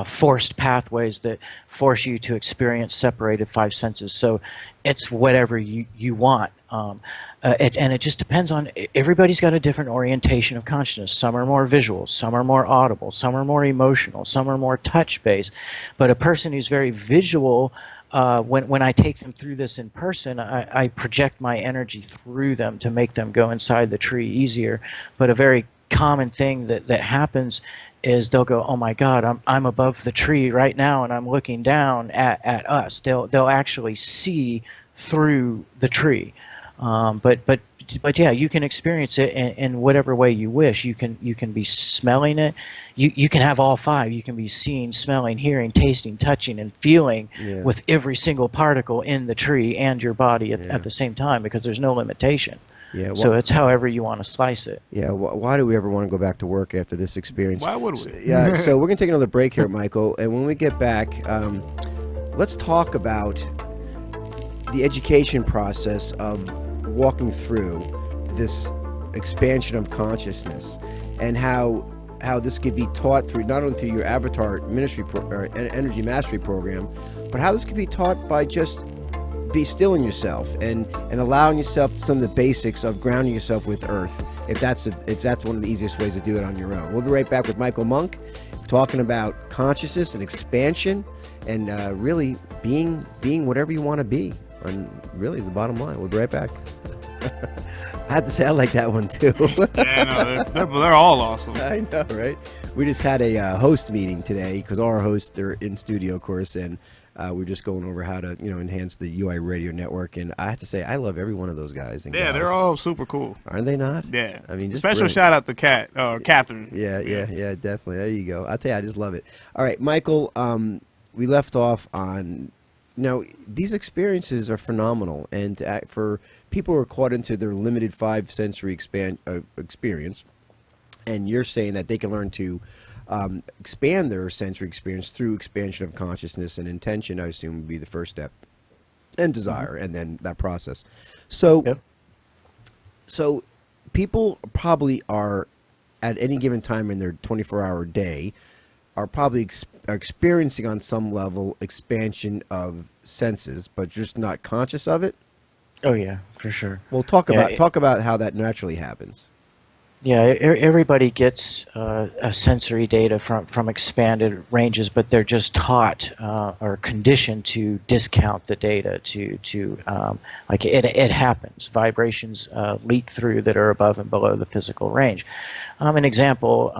forced pathways that force you to experience separated five senses. So it's whatever you want. And it just depends on, everybody's got a different orientation of consciousness. Some are more visual, some are more audible, some are more emotional, some are more touch-based. But a person who's very visual, when I take them through this in person, I project my energy through them to make them go inside the tree easier. But a very common thing that happens is they'll go, "Oh my God, I'm above the tree right now, and I'm looking down at us." They'll actually see through the tree. But yeah, you can experience it in whatever way you wish. You can be smelling it. You can have all five. You can be seeing, smelling, hearing, tasting, touching, and feeling with every single particle in the tree and your body at the same time, because there's no limitation. Yeah, so it's however you want to slice it.
Yeah, why do we ever want to go back to work after this experience?
Why would we?
Yeah, so we're going to take another break here, Michael, and when we get back, let's talk about the education process of walking through this expansion of consciousness, and how this could be taught through not only through your avatar ministry or energy mastery program, but how this could be taught by just be stilling yourself and allowing yourself some of the basics of grounding yourself with earth, if that's one of the easiest ways to do it on your own. We'll be right back with Michael Monk talking about consciousness and expansion, and really being whatever you want to be. And really is the bottom line. We'll be right back. I have to say I like that one too.
Yeah, no, they're all awesome.
I know, right? We just had a host meeting today, because all our hosts are in studio, of course, and we're just going over how to enhance the UI radio network. And I have to say I love every one of those guys and gals.
They're all super cool.
Aren't they not?
Yeah.
I mean, just
special
brilliant.
shout out to Catherine.
Yeah, definitely. There you go. I'll tell you, I just love it. All right, Michael. We left off on. These experiences are phenomenal, and for people who are caught into their limited five sensory experience, and you're saying that they can learn to expand their sensory experience through expansion of consciousness and intention, I assume would be the first step, and desire, and then that process. So, so people probably are at any given time in their 24-hour day are probably are experiencing on some level expansion of senses, but just not conscious of it.
Oh yeah, for sure.
Well, talk about how that naturally happens.
Yeah, everybody gets sensory data from expanded ranges, but they're just taught or conditioned to discount the data. Like it happens. Vibrations leak through that are above and below the physical range. An example: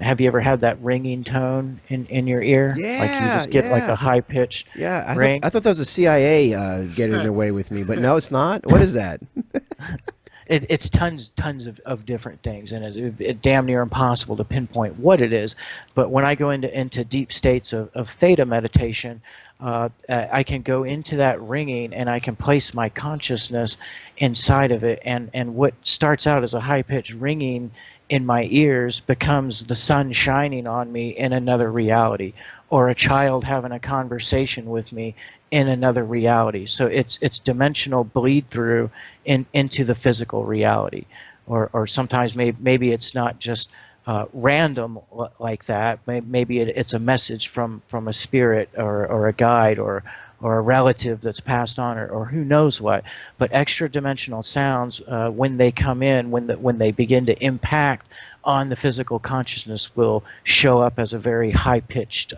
have you ever had that ringing tone in your ear?
Yeah,
like you just get like a high pitched ring.
I thought that was the CIA getting in their way with me, but no, it's not. What is that?
It's tons of different things, and it's damn near impossible to pinpoint what it is. But when I go into deep states of theta meditation, I can go into that ringing, and I can place my consciousness inside of it, and what starts out as a high-pitched ringing in my ears becomes the sun shining on me in another reality, or a child having a conversation with me in another reality. So it's dimensional bleed through into the physical reality, or sometimes maybe it's not just random like that. Maybe it's a message from a spirit or a guide or a relative that's passed on, or who knows what. But extra dimensional sounds, when they come in, when they begin to impact on the physical consciousness, will show up as a very high pitched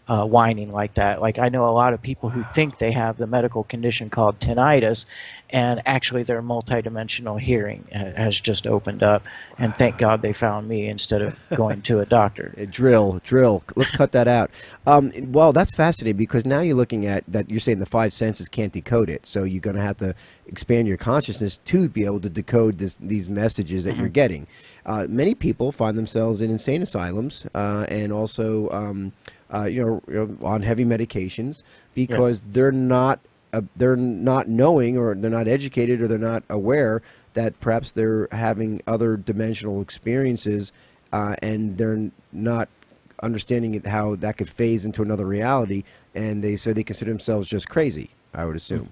whining like that. Like, I know a lot of people who think they have the medical condition called tinnitus, and actually their multidimensional hearing has just opened up, and thank God they found me instead of going to a doctor.
Drill. Let's cut that out. Well, that's fascinating, because now you're looking at that. You're saying the five senses can't decode it, so you're going to have to expand your consciousness to be able to decode these messages that you're getting. Many people find themselves in insane asylums, and also on heavy medications, because they're not they're not knowing, or they're not educated, or they're not aware that perhaps they're having other dimensional experiences, and they're not understanding how that could phase into another reality, and they consider themselves just crazy, I would assume.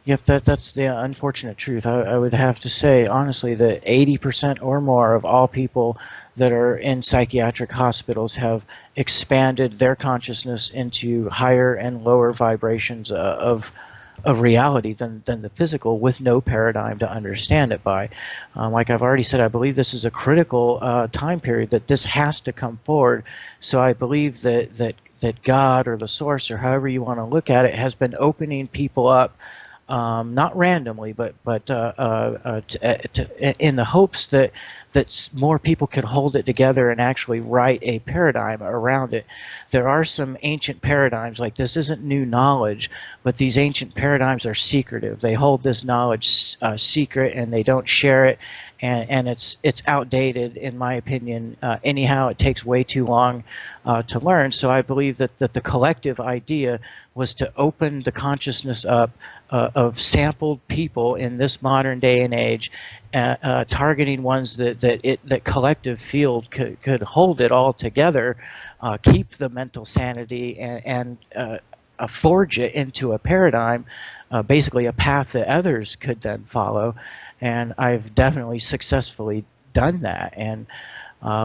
Yep, that's the unfortunate truth. I would have to say, honestly, that 80% or more of all people that are in psychiatric hospitals have expanded their consciousness into higher and lower vibrations of reality than the physical, with no paradigm to understand it by. Like I've already said, I believe this is a critical time period that this has to come forward. So I believe that God, or the source, or however you want to look at it, has been opening people up. Not randomly, but in the hopes that more people could hold it together and actually write a paradigm around it. There are some ancient paradigms, like this isn't new knowledge, but these ancient paradigms are secretive. They hold this knowledge secret, and they don't share it, and it's outdated, in my opinion. Anyhow, it takes way too long to learn. So I believe that the collective idea was to open the consciousness up of sampled people in this modern day and age, targeting ones that collective field could hold it all together, keep the mental sanity, and forge it into a paradigm, basically a path that others could then follow. And I've definitely successfully done that. And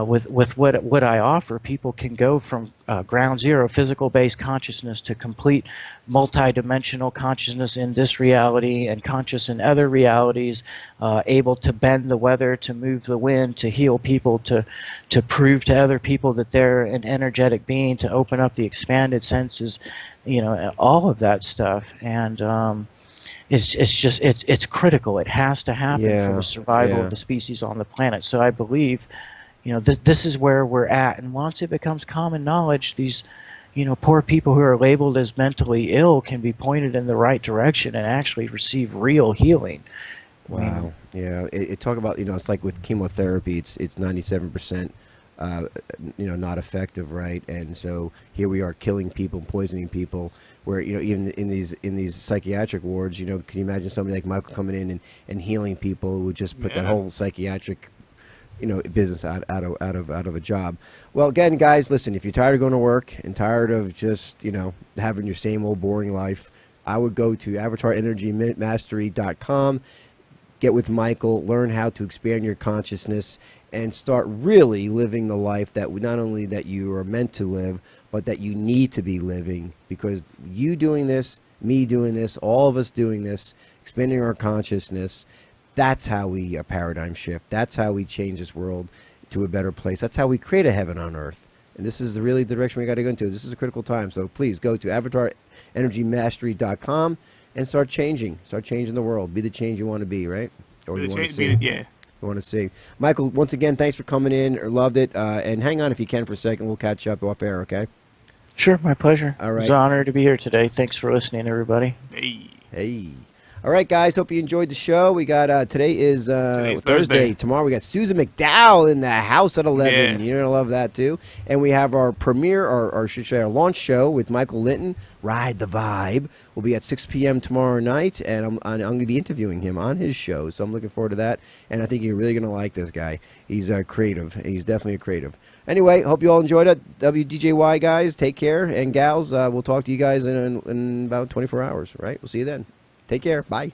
with what I offer, people can go from ground zero, physical-based consciousness, to complete multidimensional consciousness in this reality and conscious in other realities, able to bend the weather, to move the wind, to heal people, to prove to other people that they're an energetic being, to open up the expanded senses, all of that stuff. And it's critical. It has to happen for the survival of the species on the planet. So I believe, this is where we're at. And once it becomes common knowledge, these, poor people who are labeled as mentally ill can be pointed in the right direction and actually receive real healing.
Wow. Yeah. It talk about, it's like with chemotherapy, it's 97%, not effective, right? And so here we are killing people, poisoning people, where, even in these psychiatric wards, can you imagine somebody like Michael coming in and healing people who would just put that whole psychiatric business out of a job. Well, again, guys, listen, if you're tired of going to work and tired of just, having your same old boring life, I would go to AvatarEnergyMastery.com, get with Michael, learn how to expand your consciousness, and start really living the life that not only that you are meant to live, but that you need to be living. Because you doing this, me doing this, all of us doing this, expanding our consciousness, that's how we paradigm shift. That's how we change this world to a better place. That's how we create a heaven on earth. And this is really the direction we got to go into. This is a critical time. So please go to AvatarEnergyMastery.com and start changing. Start changing the world. Be the change you want to be, right? Or you want to see.
Yeah.
You want to see. Michael, once again, thanks for coming in. Loved it. And hang on if you can for a second. We'll catch up off air, okay?
Sure, my pleasure.
All right.
It's an honor to be here today. Thanks for listening, everybody.
Hey. All right, guys. Hope you enjoyed the show. We got today is Thursday. Tomorrow we got Susan McDowell in the house at 11.
Yeah.
You're gonna love that too. And we have our premiere, or should I say, our launch show with Michael Linton. Ride the Vibe. Will be at 6 p.m. tomorrow night, and I'm going to be interviewing him on his show. So I'm looking forward to that. And I think you're really gonna like this guy. He's creative. He's definitely a creative. Anyway, hope you all enjoyed it. WDJY guys, take care, and gals. We'll talk to you guys in about 24 hours. Right? We'll see you then. Take care. Bye.